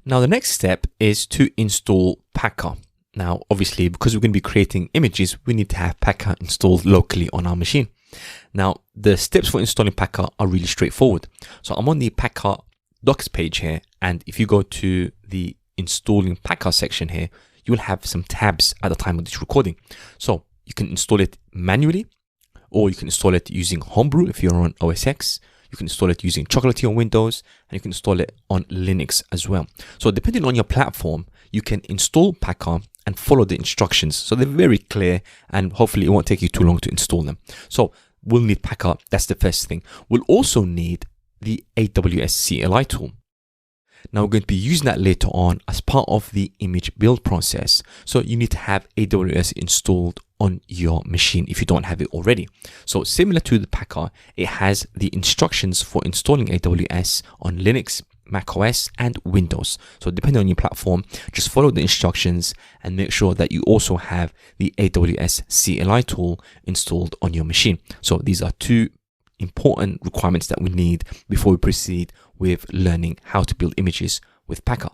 Now the next step is to install Packer. Now obviously, because we're going to be creating images, we need to have Packer installed locally on our machine. Now the steps for installing Packer are really straightforward. So I'm on the Packer docs page here, and if you go to the installing Packer section here, you will have some tabs at the time of this recording. So you can install it manually, or you can install it using Homebrew if you're on OS X. You can install it using Chocolatey on Windows, and you can install it on Linux as well. So depending on your platform, you can install Packer and follow the instructions. So they're very clear, and hopefully it won't take you too long to install them. So we'll need Packer. That's the first thing. We'll also need the AWS CLI tool. Now we're going to be using that later on as part of the image build process. So you need to have AWS installed on your machine if you don't have it already. So similar to the Packer, it has the instructions for installing AWS on Linux, macOS and Windows. So depending on your platform, just follow the instructions and make sure that you also have the AWS CLI tool installed on your machine. So these are two important requirements that we need before we proceed with learning how to build images with Packer.